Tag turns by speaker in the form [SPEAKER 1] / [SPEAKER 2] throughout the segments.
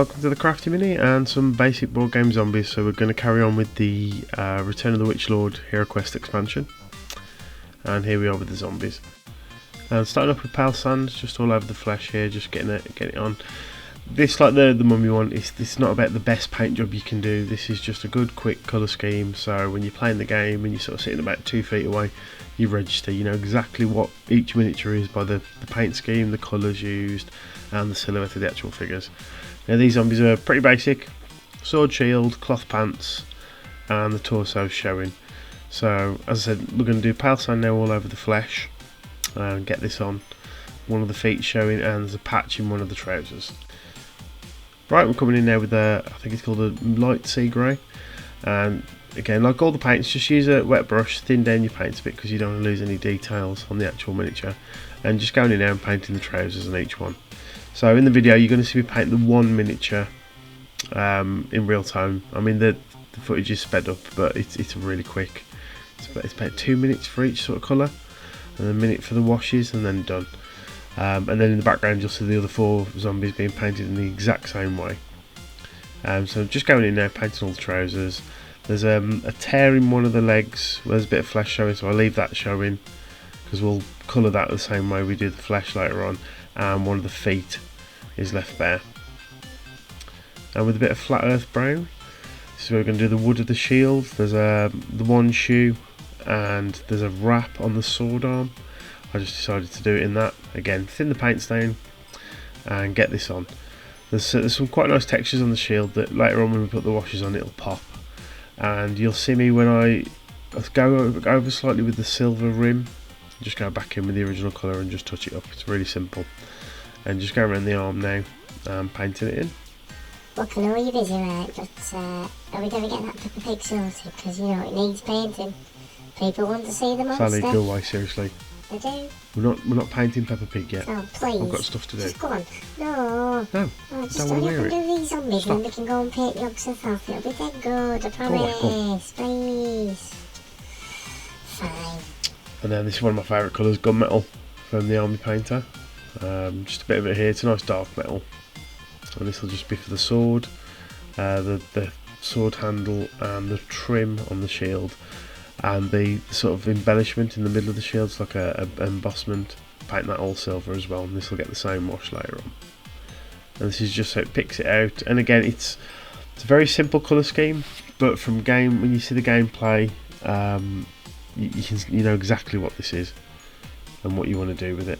[SPEAKER 1] Welcome to the Crafty Mini and some basic board game zombies. So we're going to carry on with the Return of the Witchlord Heroquest expansion, and here we are with the zombies. And starting off with pale sands, just all over the flesh here, just getting it on. This, like the mummy one, it's not about the best paint job you can do. This is just a good quick colour scheme, so when you're playing the game and you're sort of sitting about 2 feet away, you register, you know exactly what each miniature is by the paint scheme, the colours used and the silhouette of the actual figures. Now these zombies are pretty basic: sword, shield, cloth pants and the torso showing. So as I said, we're going to do pale sand now all over the flesh and get this on. One of the feet showing and there's a patch in one of the trousers. Right, we're coming in now with I think it's called a light sea grey, and again, like all the paints, just use a wet brush, thin down your paints a bit because you don't want to lose any details on the actual miniature, and just going in there and painting the trousers on each one. So in the video you're going to see me paint the one miniature in real time. I mean the footage is sped up, but it's really quick. It's about 2 minutes for each sort of colour, and a minute for the washes, and then done. And then in the background you'll see the other 4 zombies being painted in the exact same way. So just going in there, painting all the trousers. There's a tear in one of the legs where there's a bit of flesh showing, so I'll leave that showing because we'll colour that the same way we do the flesh later on. And one of the feet is left bare. And with a bit of flat earth brown, so we're going to do the wood of the shield. There's the one shoe and there's a wrap on the sword arm. I just decided to do it in that. Again, thin the paints down and get this on. There's some quite nice textures on the shield that later on when we put the washes on it'll pop. And you'll see me when I go over slightly with the silver rim, just go back in with the original colour and just touch it up. It's really simple. And just go around the arm now and painting it in.
[SPEAKER 2] Look, I know you're busy, right, but are we going to get that Peppa Pig sorted? Because you know it needs painting. People want to see the monster.
[SPEAKER 1] Sally, go away, seriously.
[SPEAKER 2] They do.
[SPEAKER 1] We're not painting Peppa Pig yet.
[SPEAKER 2] Oh, please.
[SPEAKER 1] I've got stuff to do.
[SPEAKER 2] Just go on. No.
[SPEAKER 1] No.
[SPEAKER 2] Oh, just
[SPEAKER 1] don't want to wear it.
[SPEAKER 2] do these zombies and then we can go and paint the Yogsworth off. It'll be dead good, I promise. Please. Fine.
[SPEAKER 1] And then this is one of my favourite colours, gunmetal from the Army Painter. Just a bit of it here. It's a nice dark metal. And this will just be for the sword, the sword handle and the trim on the shield. And the sort of embellishment in the middle of the shield is like a embossment. Paint that all silver as well, and this will get the same wash later on. And this is just so it picks it out. And again, it's a very simple colour scheme, but from when you see the gameplay, you know exactly what this is and what you want to do with it.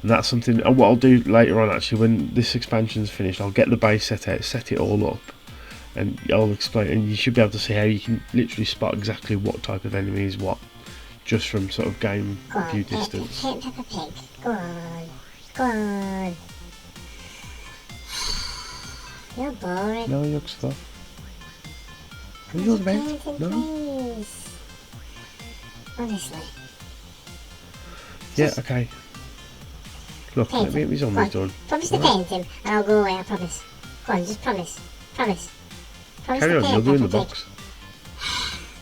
[SPEAKER 1] And that's something. And what I'll do later on, actually, when this expansion's finished, I'll get the base set out, set it all up. And I'll explain, and you should be able to see how you can literally spot exactly what type of enemy is what, just from sort of game view distance.
[SPEAKER 2] Paint Peppa Pig. Go on. Go on. You're boring.
[SPEAKER 1] No, you're stuff. Are you on the bed? No.
[SPEAKER 2] Please. Honestly.
[SPEAKER 1] Yeah, okay. Look, let me get my zombies done.
[SPEAKER 2] Promise to paint him, and I'll go away, I promise. Go on, just promise. Promise.
[SPEAKER 1] Carry on, you'll do in the box.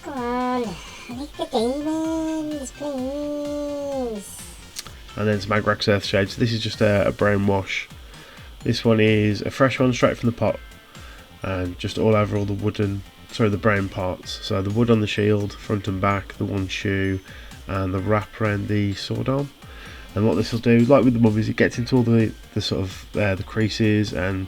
[SPEAKER 2] Go on, I need the demons, please.
[SPEAKER 1] And then some Agrax Earthshade. So this is just a brown wash. This one is a fresh one straight from the pot, and just all over all the brown parts. So the wood on the shield, front and back, the one shoe, and the wrap around the sword arm. And what this will do, like with the mummies, it gets into all the sort of the creases and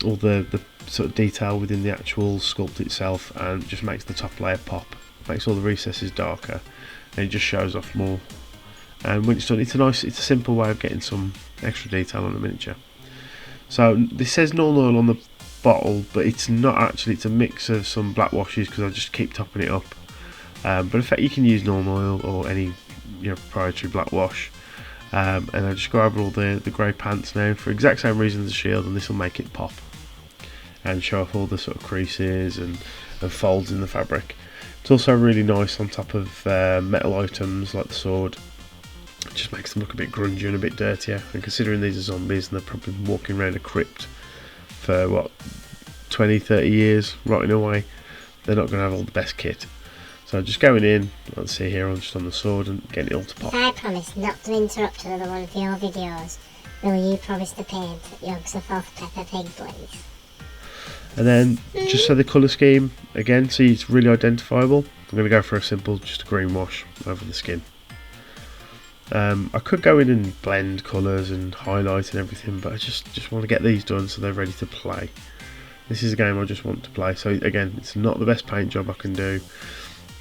[SPEAKER 1] all the sort of detail within the actual sculpt itself, and just makes the top layer pop, makes all the recesses darker, and it just shows off more. And when it's done, it's a simple way of getting some extra detail on the miniature. So this says null oil on the bottle, but it's not actually. It's a mix of some black washes because I just keep topping it up. But in fact, you can use null oil or any proprietary black wash. And I just go over all the grey pants now for exact same reason as the shield, and this will make it pop and show off all the sort of creases and folds in the fabric. It's also really nice on top of metal items like the sword. It just makes them look a bit grungy and a bit dirtier, and considering these are zombies and they're probably walking around a crypt for what, 20-30 years rotting away, they're not going to have all the best kit. So just going in, let's see here, I'm just on the sword and getting it all to pop.
[SPEAKER 2] If I promise not to interrupt another one of your videos, will you promise to paint Yogsworth off Peppa Pig, please?
[SPEAKER 1] And then just so the colour scheme, again, see it's really identifiable, I'm going to go for a simple, just a green wash over the skin. I could go in and blend colours and highlight and everything, but I just want to get these done so they're ready to play. This is a game I just want to play, so again, it's not the best paint job I can do,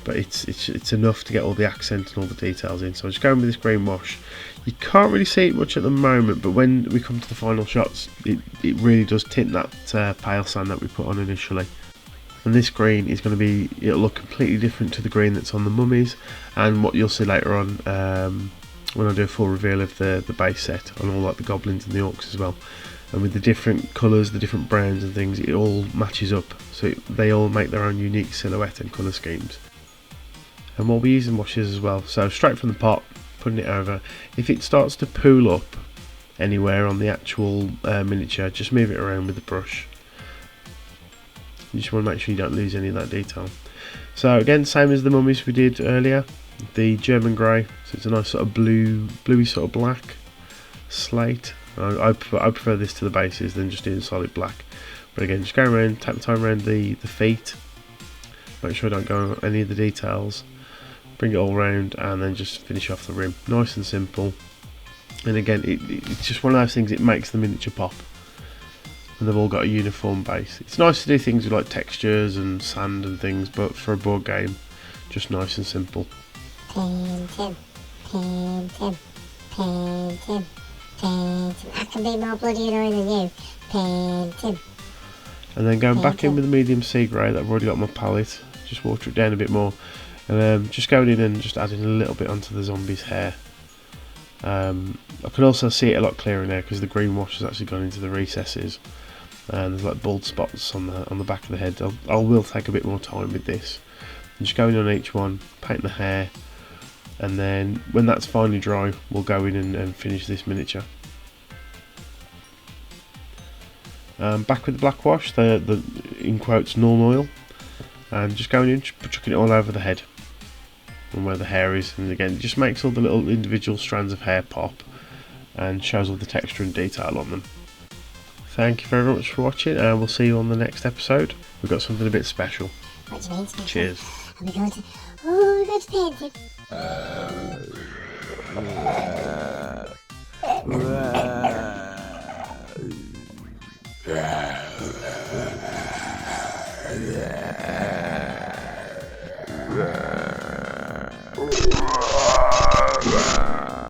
[SPEAKER 1] but it's enough to get all the accent and all the details in. So I'm just going with this green wash. You can't really see it much at the moment, but when we come to the final shots, it really does tint that pale sand that we put on initially. And this green is going to be, it'll look completely different to the green that's on the mummies, and what you'll see later on when I do a full reveal of the base set on all like the goblins and the orcs as well. And with the different colours, the different browns and things, it all matches up, so they all make their own unique silhouette and colour schemes. And we'll be using washes as well, so straight from the pot, putting it over. If it starts to pool up anywhere on the actual miniature, just move it around with the brush. You just want to make sure you don't lose any of that detail. So again, same as the mummies we did earlier, the German grey, so it's a nice sort of bluey sort of black slate. I prefer this to the bases than just doing solid black. But again, just go around, take the time around the feet, make sure I don't go on any of the details, bring it all around, and then just finish off the rim. Nice and simple. And again, it's just one of those things, it makes the miniature pop. And they've all got a uniform base. It's nice to do things with like textures and sand and things, but for a board game, just nice and simple.
[SPEAKER 2] Painting, painting, painting, painting. I can be more bloody annoying than you. Painting.
[SPEAKER 1] And then going back in with the medium sea grey that I've already got on my palette, just water it down a bit more, and just going in and just adding a little bit onto the zombie's hair. I can also see it a lot clearer now because the green wash has actually gone into the recesses, and there's like bald spots on the back of the head. I will take a bit more time with this. I'm just going on each one, paint the hair, and then when that's finally dry, we'll go in and finish this miniature. Back with the black wash, the in quotes normal oil, and just going in, chucking it all over the head and where the hair is, and again it just makes all the little individual strands of hair pop and shows all the texture and detail on them. Thank you very much for watching, and we'll see you on the next episode. We've got something a bit special.
[SPEAKER 2] What do you mean special?
[SPEAKER 1] Cheers.
[SPEAKER 2] Are we going to... Oh, we're going to paint it.